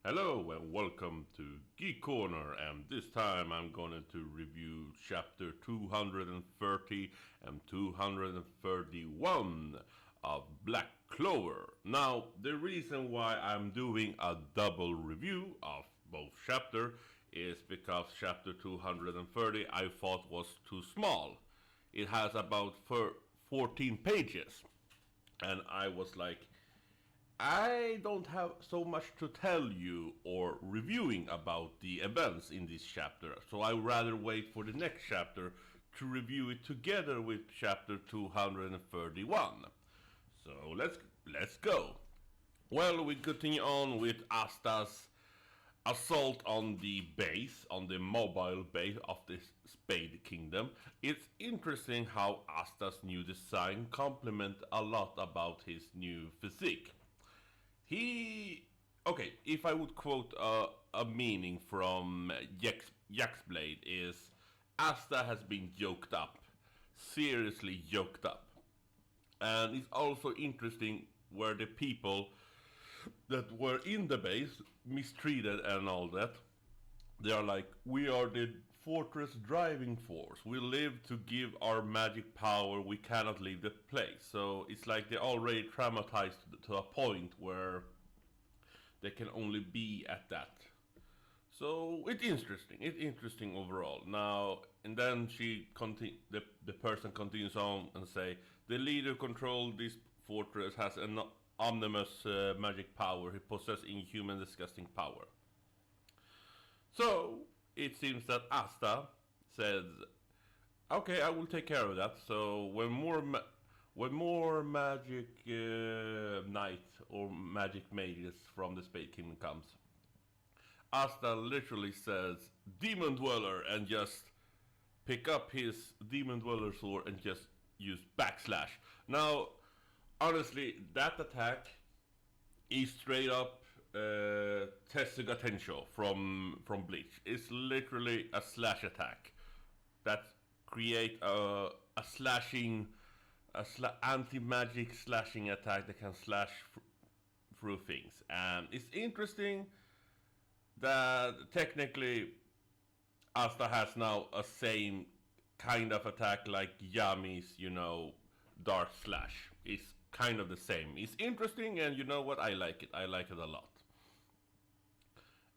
Hello and welcome to Geek Corner, and this time I'm going to review chapter 230 and 231 of Black Clover. Now, the reason why I'm doing a double review of both chapters is because chapter 230 I thought was too small. It has about 14 pages, and I was like, I don't have so much to tell you or reviewing about the events in this chapter, so I rather wait for the next chapter to review it together with chapter 231. So let's go. Well, we continue on with Asta's assault on the base, on the mobile base of the Spade Kingdom. It's interesting how Asta's new design complement a lot about his new physique. If I would quote a meaning from Jack's Blade is Asta has been yoked up, seriously yoked up. And it's also interesting where the people that were in the base mistreated and all that. They are like, we are the fortress driving force. We live to give our magic power. We cannot leave the place. So it's like they're already traumatized to a point where they can only be at that. So it's interesting. It's interesting overall. Now and then the person continues on and say the leader controlled this fortress has an omnivorous magic power. He possesses inhuman, disgusting power. So it seems that Asta says, "Okay, I will take care of that." So when more magic knights or magic mages from the Spade Kingdom comes, Asta literally says Demon Dweller and just pick up his Demon Dweller sword and just use backslash. Now, honestly, that attack is straight up Tesuga Tensho from Bleach. It's literally a slash attack that create a slashing, anti-magic slashing attack that can slash through things. And it's interesting that technically Asta has now a same kind of attack like Yami's, Dark Slash. It's kind of the same. It's interesting, and you know what? I like it. I like it a lot.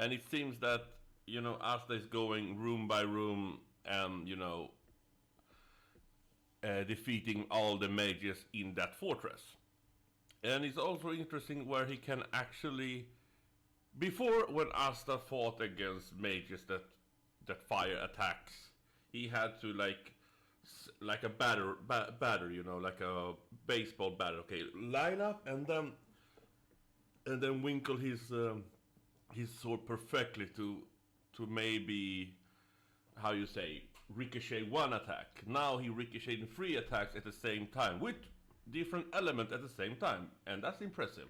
And it seems that, Asta is going room by room and, defeating all the mages in that fortress. And it's also interesting where he can actually. Before, when Asta fought against mages that fire attacks, he had to like a batter, like a baseball batter. Okay, line up and then winkle his sword perfectly to maybe, how you say, ricochet one attack. Now he ricocheted three attacks at the same time with different element at the same time, and that's impressive.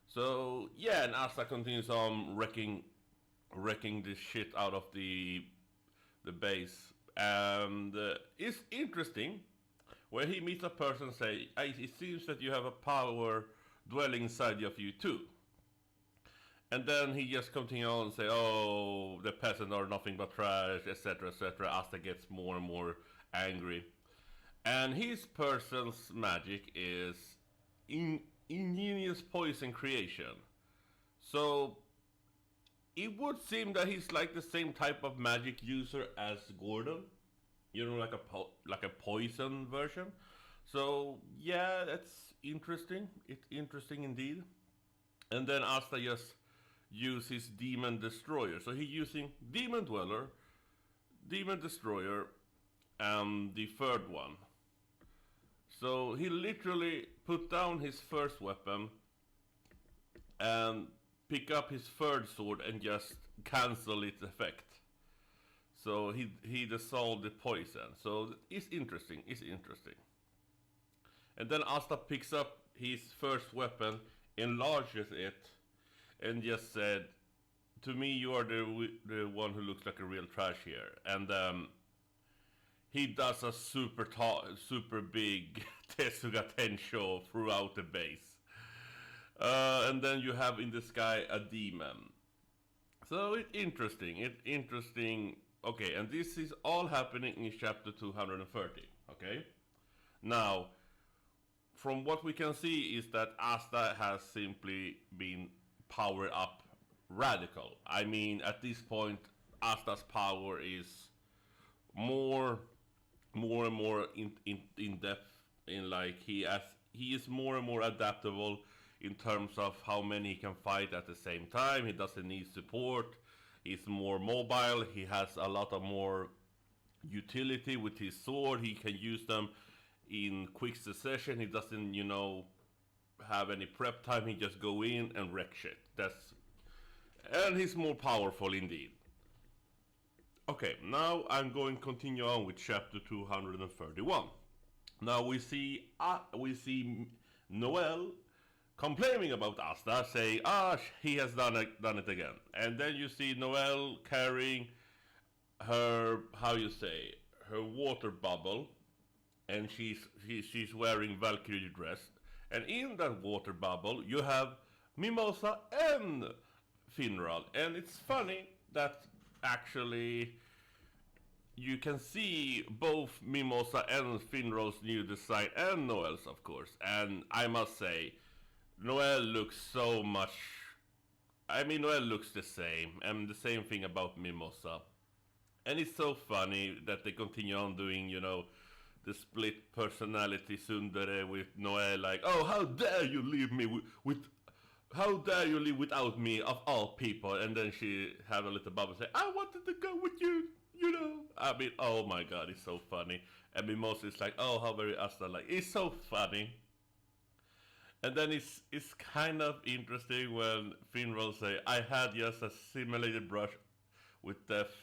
So yeah, and Asta continues on wrecking the shit out of the base, and it's interesting where he meets a person and say, "It seems that you have a power dwelling inside of you too." And then he just continues on and say, "Oh, the peasants are nothing but trash, etc., etc." Asta gets more and more angry, and his person's magic is ingenious poison creation. So it would seem that he's like the same type of magic user as Gordon, like a poison version. So yeah, that's interesting. It's interesting indeed. And then Asta just uses Demon Destroyer. So he's using Demon Dweller, Demon Destroyer, and the third one. So he literally put down his first weapon and pick up his third sword and just cancel its effect. So he dissolved the poison. So it's interesting. It's interesting. And then Asta picks up his first weapon, enlarges it, and just said, "To me, you are the one who looks like a real trash here." And he does a super big Tesuga Tensho throughout the base. And then you have in the sky a demon. So it's interesting. It's interesting. Okay, and this is all happening in chapter 230. Okay. Now, from what we can see is that Asta has simply been powered up radical. I mean, at this point, Asta's power is more, more and more in depth. In like he is more and more adaptable in terms of how many he can fight at the same time. He doesn't need support. He's more mobile. He has a lot of more utility with his sword. He can use them in quick succession. He doesn't, have any prep time. He just go in and wreck shit. And he's more powerful indeed. Okay, now I'm going to continue on with chapter 231. Now we see Noel complaining about Asta, saying, he has done it again. And then you see Noel carrying her, how you say, her water bubble, and she's wearing Valkyrie dress. And in that water bubble, you have Mimosa and Finral. And it's funny that actually you can see both Mimosa and Finral's new design, and Noel's, of course. And I must say, Noel looks so much. I mean, Noel looks the same, and the same thing about Mimosa. And it's so funny that they continue on doing, the split personality tsundere with Noel, like, oh, how dare you leave me with how dare you leave without me of all people? And then she have a little bubble say, I wanted to go with you, I mean, oh my god, it's so funny. And Mimosa is like, oh, how very Asta, like, it's so funny. And then it's kind of interesting when Finral say, I had just a simulated brush with death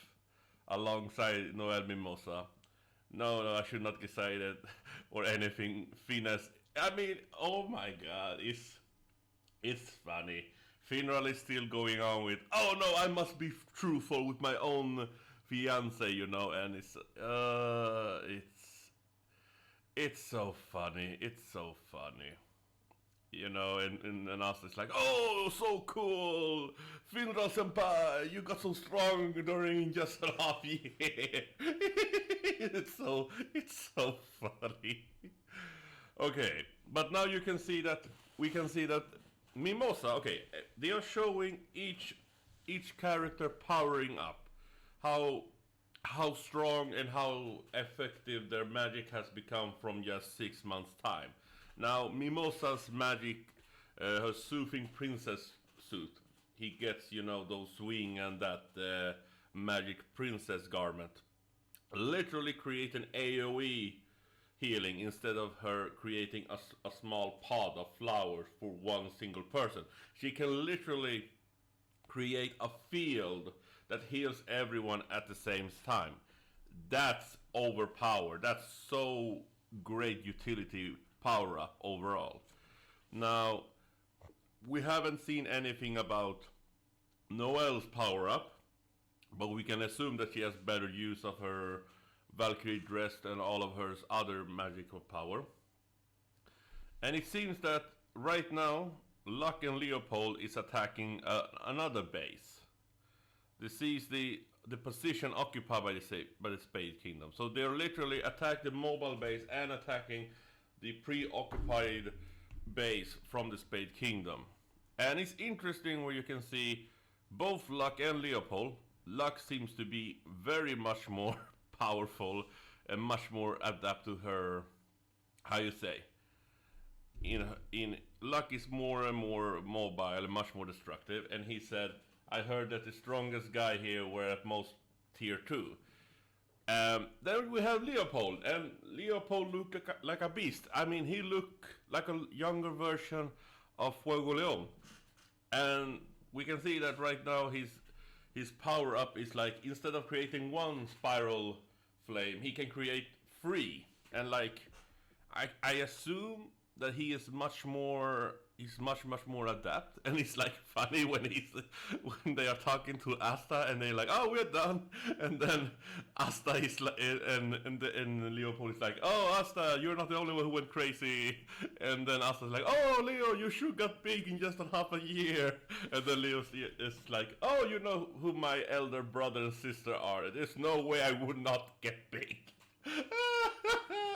alongside Noel Mimosa. No, I should not say that or anything. Finesse. I mean, oh my god, it's funny. Finral is still going on with, oh no, I must be truthful with my own fiance, and it's so funny. It's so funny. And Asta is like, oh, so cool! Finral senpai, you got so strong during just a half year. it's so funny. Okay, but now we can see that Mimosa. Okay, they are showing each character powering up, how strong and how effective their magic has become from just 6 months time. Now, Mimosa's magic, her soothing princess suit, he gets, those wing and that magic princess garment. Literally create an AoE healing instead of her creating a small pod of flowers for one single person. She can literally create a field that heals everyone at the same time. That's overpowered. That's so great utility power up overall. Now, we haven't seen anything about Noel's power up, but we can assume that she has better use of her Valkyrie dress and all of her other magical power. And it seems that right now, Luck and Leopold is attacking another base. This is the position occupied by the Spade Kingdom. So they're literally attacking the mobile base and attacking the preoccupied base from the Spade Kingdom. And it's interesting where you can see both Luck and Leopold. Luck seems to be very much more powerful and much more adapt to her, how you say, in Luck is more and more mobile and much more destructive. And he said, I heard that the strongest guy here were at most tier 2. Then we have Leopold, and Leopold looked like a beast. I mean, he looked like a younger version of Fuego Leon. And we can see that right now his power up is like, instead of creating one spiral flame, he can create 3. And like, I assume that he is much more he's much more adept, and it's like funny when when they are talking to Asta and they're like, "Oh, we're done," and then Asta is like, and Leopold is like, "Oh, Asta, you're not the only one who went crazy," and then Asta's like, "Oh, Leo, you sure got big in just a half a year," and then Leo is like, "Oh, you know who my elder brother and sister are? There's no way I would not get big."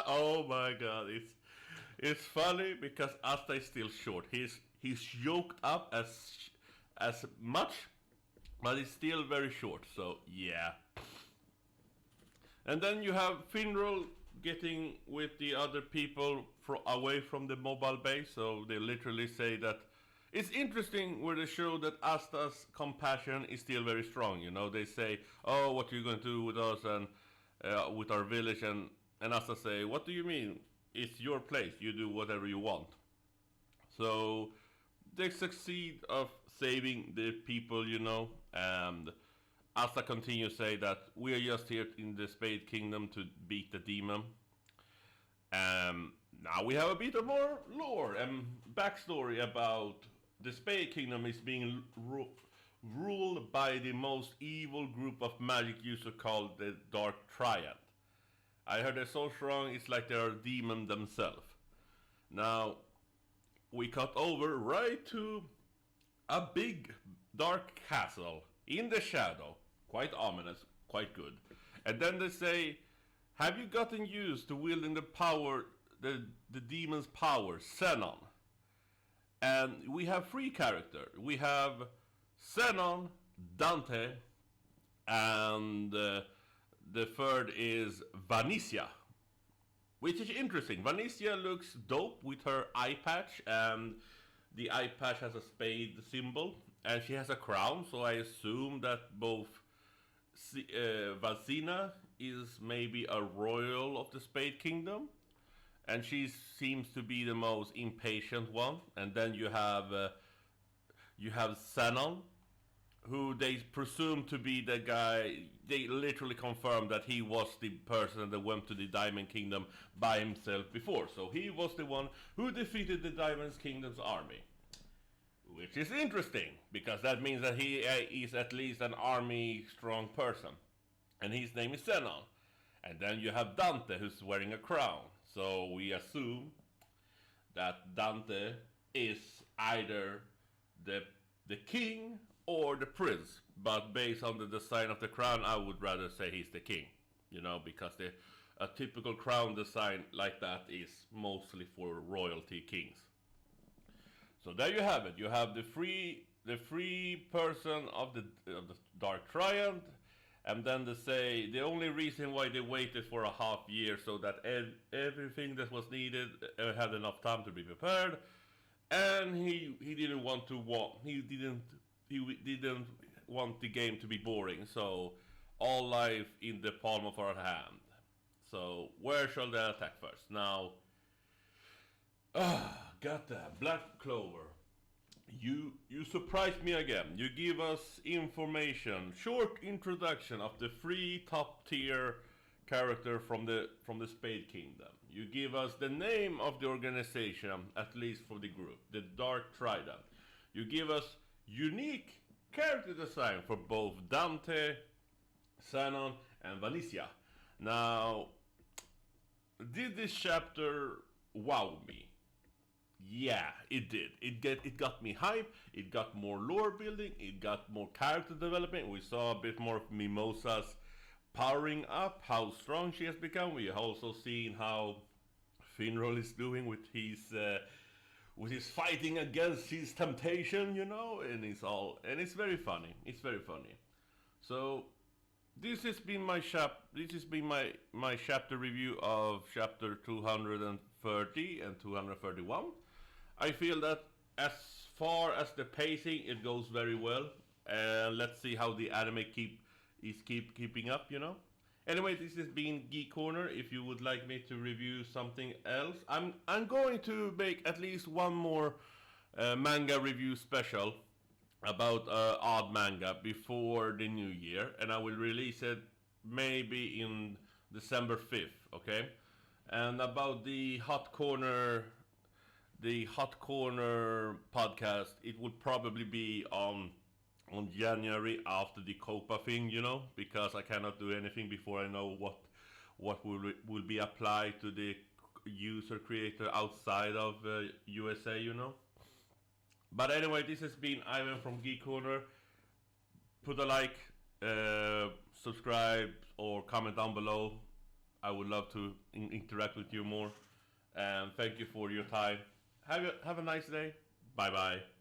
Oh my god, it's funny because Asta is still short. He's yoked up as much, but he's still very short. So yeah. And then you have Finral getting with the other people away from the mobile base. So they literally say that it's interesting where they show that Asta's compassion is still very strong. You know, they say, "Oh, what are you going to do with us and with our village?" And Asta say, "What do you mean? It's your place. You do whatever you want." So they succeed of saving the people, you know, and Asta continues to say that we are just here in the Spade Kingdom to beat the demon. Now we have a bit of more lore and backstory about the Spade Kingdom is being ruled by the most evil group of magic users called the Dark Triad. I heard they're so strong, it's like they're a demon themselves. Now, we cut over right to a big dark castle in the shadow. Quite ominous, quite good. And then they say, "Have you gotten used to wielding the power, the demon's power, Xenon?" And we have three characters. We have Xenon, Dante, and the third is Vanicia, which is interesting. Vanicia looks dope with her eye patch, and the eye patch has a spade symbol, and she has a crown, so I assume that both Valsina is maybe a royal of the Spade Kingdom, and she seems to be the most impatient one. And then you have Xenon, who they presume to be the guy. They literally confirmed that he was the person that went to the Diamond Kingdom by himself before. So he was the one who defeated the Diamond Kingdom's army. Which is interesting, because that means that he is at least an army strong person. And his name is Xenon. And then you have Dante, who's wearing a crown. So we assume that Dante is either the king or the prince, but based on the design of the crown, I would rather say he's the king, you know, because a typical crown design like that is mostly for royalty kings. So there you have it. You have the free person of the Dark Triad, and then they say the only reason why they waited for a half year so that everything that was needed had enough time to be prepared, and he didn't want to walk. He didn't want the game to be boring, so all life in the palm of our hand. So where shall they attack first? Now, got that, Black Clover. You surprised me again. You give us information, short introduction of the three top tier character from the Spade Kingdom. You give us the name of the organization, at least for the group, the Dark Trident. You give us unique character design for both Dante, Xenon, and Vanicia. Now, did this chapter wow me? Yeah, it did. It got me hype. It got more lore building. It got more character development. We saw a bit more of Mimosa's powering up, how strong she has become. We have also seen how Finral is doing with his fighting against his temptation, you know, and it's very funny. It's very funny. So this has been my chapter review of chapter 230 and 231. I feel that as far as the pacing, it goes very well. And let's see how the anime keeping up, you know. Anyway, this has been Geek Corner. If you would like me to review something else, I'm going to make at least one more manga review special about odd manga before the new year, and I will release it maybe in December 5th, okay? And about the Hot Corner the Hot Corner podcast, it will probably be on January after the Copa thing, you know, because I cannot do anything before I know what will be applied to the user creator outside of USA, you know. But anyway, this has been Ivan from Geek Corner. Put a like, subscribe, or comment down below. I would love to interact with you more. And thank you for your time. Have a nice day. Bye bye.